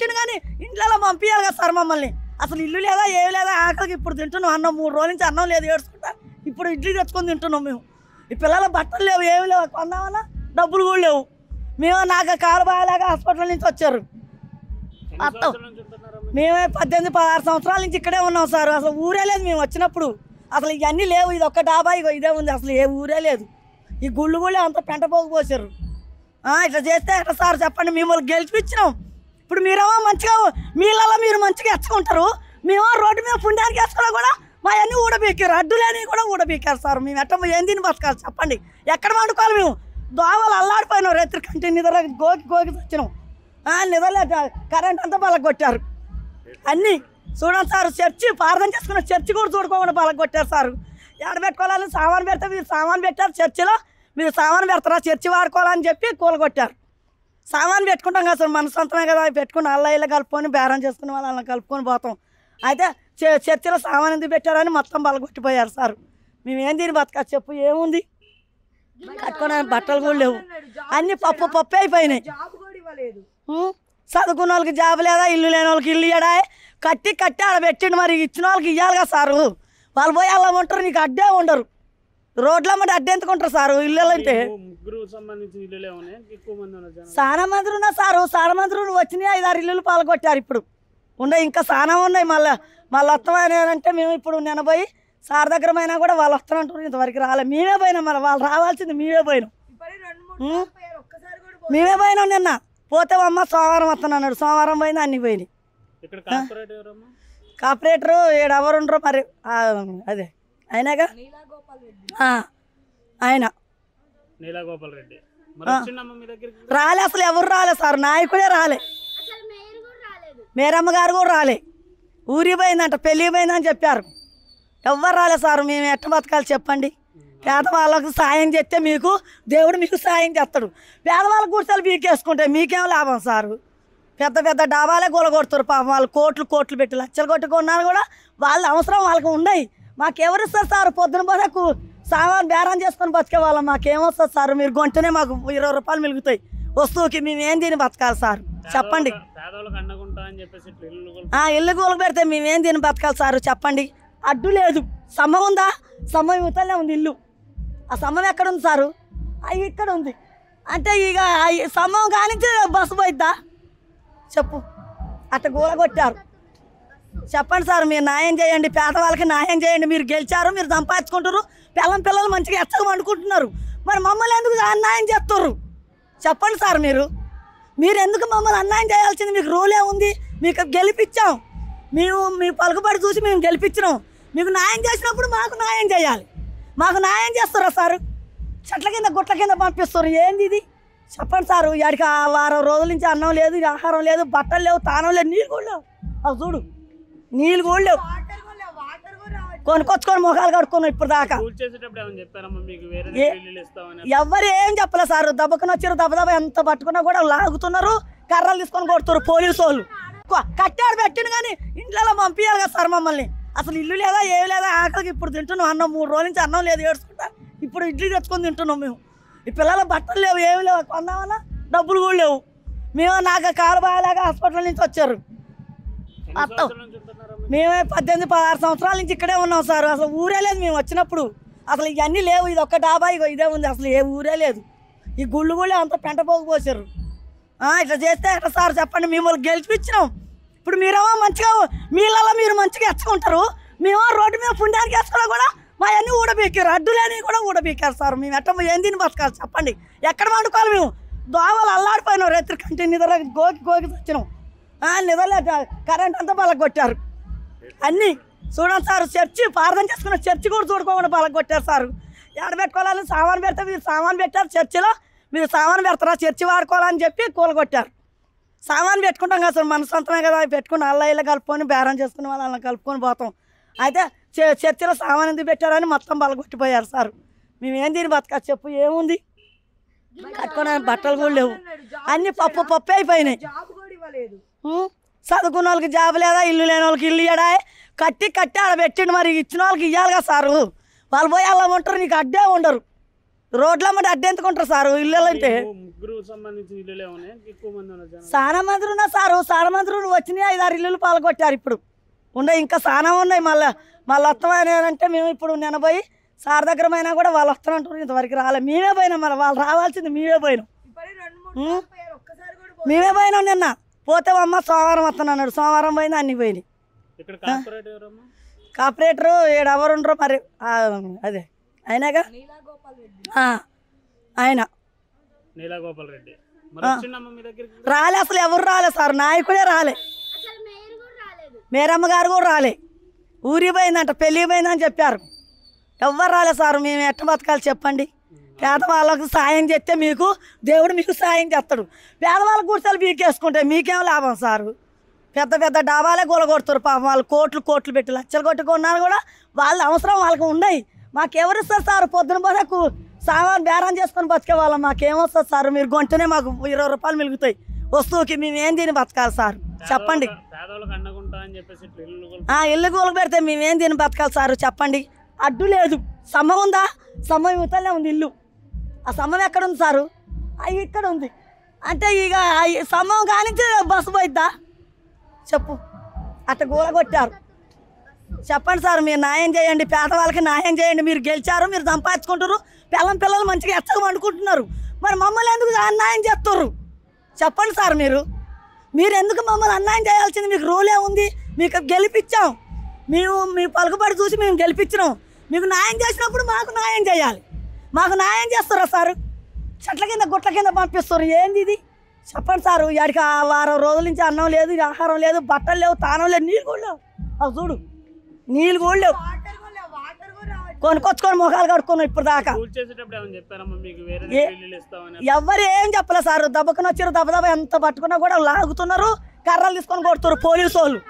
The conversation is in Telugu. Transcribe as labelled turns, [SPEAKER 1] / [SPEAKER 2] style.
[SPEAKER 1] పెట్టిండు కానీ ఇంట్లో పంపించాలి కదా సార్ మమ్మల్ని. అసలు ఇల్లు లేదా ఏమి లేదా, ఆకలికి ఇప్పుడు తింటున్నాం అన్నం. 3 రోజుల నుంచి అన్నం లేదు, ఏడ్చుకుంటా ఇప్పుడు ఇడ్లీ తెచ్చుకొని తింటున్నాం మేము. ఈ పిల్లల బట్టలు లేవు, ఏమి లేవు, కొన్నామన్నా డబ్బులు కూడా లేవు. మేము నాకు కాలు బాగాలేక హాస్పిటల్ నుంచి వచ్చారు. మేమే 18-16 సంవత్సరాల నుంచి ఇక్కడే ఉన్నాం సార్. అసలు ఊరే లేదు మేము వచ్చినప్పుడు. అసలు ఇవన్నీ లేవు, ఇది ఒక్క డాబా ఇగో ఇదే ఉంది, అసలు ఏ ఊరే లేదు. ఈ గుళ్ళు కూడా అంత పెంట పోసిపోసారు. ఇట్లా చేస్తే ఎట్లా సార్ చెప్పండి. మిమ్మల్ని గెలిపించినాం, ఇప్పుడు మీరేమో మంచిగా మీళ్ళలో మీరు మంచిగా ఎచ్చుకుంటారు, మేము రోడ్డు మీద పుణ్యానికి వేసుకున్నా కూడా మా అన్నీ ఊడబీకారు, అడ్డులేని కూడా ఊడబీకారు సార్. మేము ఎట్ట ఏం తిని బతకాలి చెప్పండి, ఎక్కడ వండుకోవాలి మేము? దోమలు అల్లాడిపోయినాం, రాత్రి కంటే నిద్ర గోకి వచ్చినాం. నిద్రలే కరెంట్ అంతా పలగొట్టారు అన్నీ. చూడండి సార్, చర్చి ప్రార్థన చేసుకున్న చర్చి కూడా చూడుకోకుండా పలగొట్టారు సార్. ఎక్కడ పెట్టుకోవాలని సామాన్ పెడితే మీరు సామాన్ పెట్టారు చర్చిలో, మీరు సామాన్ పెడతారా చర్చి వాడుకోవాలని చెప్పి కూలగొట్టారు. సామాన్ పెట్టుకుంటాం కదా సార్, మన సొంతమే కదా, పెట్టుకుని అల్ల కలుపుకొని బేరం చేసుకుని వాళ్ళని కలుపుకొని పోతాం. అయితే చర్చిలో సామాన్ ఎందుకు పెట్టారని మొత్తం పలగొట్టిపోయారు సార్. మేమేం దీన్ని బతక చెప్పు, ఏముంది కట్టుకునే బట్టలు కూడా లేవు, అన్నీ పప్పు అయిపోయినాయి. చదువుకున్న వాళ్ళకి జాబ్ లేదా, ఇల్లు లేని వాళ్ళకి ఇల్లు ఇయ్యడా, కట్టి ఆడ పెట్టిండు, మరి ఇచ్చిన వాళ్ళకి ఇవ్వాలి కదా సారు. వాళ్ళు పోయి అలా ఉంటారు, నీకు అడ్డే ఉండరు, రోడ్ల మధ్య అడ్డే ఎందుకుంటారు సారు. ఇల్లు అంటే చాలా మంది ఉన్నారు సారు, చాలా మంది వచ్చినాయి. 5-6 ఇల్లులు పాల్గొట్టారు, ఇప్పుడు ఉన్నాయి, ఇంకా చాలా ఉన్నాయి. మళ్ళీ వస్తామని మేము ఇప్పుడు నిన్న పోయి సార్ దగ్గర పోయినా కూడా వాళ్ళు వస్తానంటారు, ఇంతవరకు రాలే. మేమే పోయినాం, మళ్ళీ వాళ్ళు రావాల్సింది మేమే పోయినాం. నిన్న పోతే అమ్మ సోమవారం వస్తాను అన్నాడు, సోమవారం పోయింది, అన్ని పోయినాయి. కార్పొరేటరు ఎవరు ఉండరు మరి, అదే ఆయనగా ఆయన రాలే, అసలు ఎవరు రాలే సార్, నాయకుడే రాలే, మేరమ్మ గారు కూడా రాలే. ఊరి పోయిందంట, పెళ్ళి పోయిందని చెప్పారు, ఎవ్వరు రాలే సార్. మేము ఎట్ట బతకాలి చెప్పండి. పేదవాళ్ళకు సాయం చేస్తే మీకు దేవుడు మీకు సాయం చేస్తాడు. పేదవాళ్ళ గుడిసెలు మీకేసుకుంటే మీకేం లాభం సారు. పెద్ద డాబాలే గొలగొడతారు పాపం, వాళ్ళు కోట్లు పెట్టి లక్షలు కొట్టుకున్నారు కూడా వాళ్ళ అవసరం వాళ్ళకు ఉన్నాయి. మాకెవరు ఇస్తారు సార్? పొద్దున పోతే సామాన్ బేరం చేసుకొని బతికే వాళ్ళం, మాకేమొస్తుంది సార్? మీరు కొంటేనే మాకు 20 రూపాయలు మిగులుతాయి వస్తువుకి, మేమేం తిని బతకాలి సార్ చెప్పండి. ఇల్లు కూలకు పెడితే మేమేం తిని బతకాలి సార్ చెప్పండి. అడ్డు లేదు, స్తంభం ఉందా? స్తంభం యువతలే ఉంది ఇల్లు, ఆ స్తంభం ఎక్కడ ఉంది సారు? అవి ఇక్కడ ఉంది అంటే ఇక స్తంభం కానించి బస్సు పోయిద్దా చెప్పు? అట్ట గూలగొట్టారు. చెప్పండి సార్, మీరు న్యాయం చేయండి, పేదవాళ్ళకి న్యాయం చేయండి. మీరు గెలిచారు, మీరు సంపాదించుకుంటారు, పిల్లలు మంచిగా ఎచ్చగా వండుకుంటున్నారు, మరి మమ్మల్ని ఎందుకు అన్యాయం చేస్తున్నారు చెప్పండి సార్. మీరు ఎందుకు మమ్మల్ని అన్యాయం చేయాల్సింది? మీకు రూలే ఉంది, మీకు గెలిపించాం, మేము మీ పలుకుబడి చూసి మేము గెలిపించినాం. మీకు న్యాయం చేసినప్పుడు మాకు న్యాయం చేయాలి. మాకు న్యాయం చేస్తారా సార్? చెట్ల కింద గుట్ల కింద పంపిస్తారు, ఏంది ఇది చెప్పండి సార్. ఇక్కడికి 1 వారం రోజుల నుంచి అన్నం లేదు, ఆహారం లేదు, బట్టలు లేవు, తానం లేదు, నీళ్ళు కూడా లేవు. అవి చూడు, నీళ్ళు కూడా లేవు, కొనుక్కొచ్చుకొని ముఖాలు కడుక్కున్నాం ఇప్పుడు దాకా. ఎవరు ఏం చెప్పలే సార్. దెబ్బకుని వచ్చారు, దెబ్బ ఎంత పట్టుకున్నా కూడా లాగుతున్నారు, కర్రలు తీసుకొని కొడుతున్నారు పోలీసు వాళ్ళు. కట్టాడు పెట్టిండు కానీ ఇంట్లో పంపించాలి కదా సార్ మమ్మల్ని. అసలు ఇల్లు లేదా ఏమి లేదా, ఆకలికి ఇప్పుడు తింటున్నాం అన్నం. 3 రోజుల నుంచి అన్నం లేదు, ఏడ్చుకుంటా ఇప్పుడు ఇడ్లీ తెచ్చుకొని తింటున్నాం మేము. ఈ పిల్లల బట్టలు లేవు, ఏమి లేవు, కొన్నామన్నా డబ్బులు కూడా లేవు. మేము నాకు కాలు బాగాలేక హాస్పిటల్ నుంచి వచ్చారు. మేమే 18-16 సంవత్సరాల నుంచి ఇక్కడే ఉన్నాం సార్. అసలు ఊరే లేదు మేము వచ్చినప్పుడు. అసలు ఇవన్నీ లేవు, ఇది ఒక్క డాబా ఇగో ఇదే ఉంది, అసలు ఏ ఊరే లేదు. ఈ గుళ్ళు కూడా అంత పెంట పోసిపోసారు. ఇట్లా చేస్తే ఎట్లా సార్ చెప్పండి. మిమ్మల్ని గెలిపించినాం, ఇప్పుడు మీరేమో మంచిగా మీళ్ళలో మీరు మంచిగా ఎచ్చుకుంటారు, మేము రోడ్డు మీద పుణ్యానికి వేసుకున్నా కూడా మా అన్నీ ఊడబీకారు, అడ్డులేని కూడా ఊడబీకారు సార్. మేము ఎట్ట ఏం తిని బతకాలి చెప్పండి, ఎక్కడ వండుకోవాలి మేము? దోమలు అల్లాడిపోయినాం, రాత్రి కంటే నిద్ర గోకి వచ్చినాం. నిద్రలే కరెంట్ అంతా పలగొట్టారు అన్నీ. చూడండి సార్, చర్చి ప్రార్థన చేసుకున్న చర్చి కూడా చూడుకోకుండా పలగొట్టారు సార్. ఎక్కడ పెట్టుకోవాలని సామాన్ పెడితే మీరు సామాన్ పెట్టారు చర్చిలో, మీరు సామాన్ పెడతారా చర్చి వాడుకోవాలని చెప్పి కూలగొట్టారు. సామాన్ పెట్టుకుంటాం కదా సార్, మన సొంతమే కదా, పెట్టుకుని అల్ల కలుపుకొని బేరం చేసుకుని వాళ్ళని కలుపుకొని పోతాం. అయితే చర్చిలో సామాన్ ఎందుకు పెట్టారని మొత్తం పలగొట్టిపోయారు సార్. మేమేం తిని బతక చెప్పు, ఏముంది కట్టుకునే బట్టలు కూడా లేవు, అన్నీ పప్పు అయిపోయినాయి. చదువుకున్న వాళ్ళకి జాబ్ లేదా, ఇల్లు లేని వాళ్ళకి ఇల్లు ఇయ్యడా, కట్టి ఆడ పెట్టిండు, మరి ఇచ్చిన వాళ్ళకి ఇవ్వాలి కదా సారు. వాళ్ళు పోయి అలా ఉంటారు, నీకు అడ్డే ఉండరు, రోడ్ల మధ్య అడ్డెందుకుంటారు సార్ ఇల్లు అంటే.
[SPEAKER 2] ముగ్గురు సంబంధించిన ఇల్లులు ఏమన్నా ఎక్కువ మంది ఉన్నారు?
[SPEAKER 1] చాలా మంది ఉన్నారు సారు, చాలా మంది వచ్చినాయి. 5-6 ఇల్లులు పాల్గొట్టారు. ఇప్పుడు ఉన్నాయి, ఇంకా చాలా ఉన్నాయి. మళ్ళీ వస్తామని అంటే మేము ఇప్పుడు నిన్న పోయి సార్ దగ్గర పోయినా కూడా వాళ్ళు వస్తానంటున్నారు. ఇంతవరకు రాలే. మేమే పోయినాం, మరి వాళ్ళు రావాల్సింది మేమే పోయినాం. మేమే పోయినాం నిన్న. పోతే అమ్మ సోమవారం వస్తాను అన్నాడు. సోమవారం పోయింది, అన్ని పోయినాయి. కార్పొరేటరు ఎవరు ఉండరు మరి, అదే అయినాగా ఆయన రాలే. అసలు ఎవరు రాలే సార్, నాయకుడే రాలే, మేరమ్మ గారు కూడా రాలే. ఊరి పోయిందంట, పెళ్ళి పోయిందని చెప్పారు. ఎవ్వరు రాలే సార్. మేము ఎట్ట బతకాలి చెప్పండి? పేదవాళ్ళకు సాయం చేస్తే మీకు దేవుడు మీకు సాయం చేస్తాడు. పేదవాళ్ళ గుడిసెలు బీకేసుకుంటే మీకేం లాభం సారు? పెద్ద పెద్ద డాబాలే గొలగొడతారు పాపం. వాళ్ళు కోట్లు పెట్టి లక్షలు కొట్టుకున్నారు కూడా వాళ్ళ అవసరం వాళ్ళకి ఉన్నాయి. మాకెవరిస్తారు సార్? పొద్దున పోనకు సామాన్ బేరం చేసుకొని బతికే వాళ్ళం. మాకేమొస్తుంది సార్? మీరు కొంటేనే మాకు 20 రూపాయలు మిగులుతాయి వస్తువుకి. మేమేం తిని బతకాలి సార్ చెప్పండి? ఇల్లు కూలకు పెడితే మేమేం తిని బతకాలి సార్ చెప్పండి? అడ్డు లేదు, సమ్మం ఉందా? సమ్మం యువతలే ఉంది ఇల్లు. ఆ సమ్మం ఎక్కడ ఉంది సారు? అవి ఇక్కడ ఉంది. అంటే ఇక సమ్మం కానించి బస్సు పోయిద్దా చెప్పు? అట్ట గూలగొట్టారు. చెప్పండి సార్, మీరు న్యాయం చేయండి, పేదవాళ్ళకి న్యాయం చేయండి. మీరు గెలిచారు, మీరు సంపాదించుకుంటారు, పిల్లలు మంచిగా ఎచ్చగా వండుకుంటున్నారు. మరి మమ్మల్ని ఎందుకు అన్యాయం చేస్తున్నారు చెప్పండి సార్? మీరు ఎందుకు మమ్మల్ని అన్యాయం చేయాల్సింది? మీకు రూలే ఉంది, మీకు గెలిపించాం. మేము మీ పలుకుబడి చూసి మేము గెలిపించినాం. మీకు న్యాయం చేసినప్పుడు మాకు న్యాయం చేయాలి. మాకు న్యాయం చేస్తారా సార్? చెట్ల కింద గుట్ల కింద పంపిస్తారు. ఏంది ఇది చెప్పండి సార్? వాడికి 1 వారం రోజుల నుంచి అన్నం లేదు, ఆహారం లేదు, బట్టలు లేవు, తానం లేదు, నీళ్ళు కూడా లేవు. అవి చూడు, నీళ్ళు కూడా లేవు. కొనుక్కొచ్చుకొని ముఖాలు కడుక్కున్నాం ఇప్పుడు దాకా. ఎవరు ఏం చెప్పలే సార్. దెబ్బకుని వచ్చారు, దెబ్బ ఎంత పట్టుకున్నా కూడా లాగుతున్నారు, కర్రలు తీసుకొని కొడుతున్నారు పోలీసు వాళ్ళు.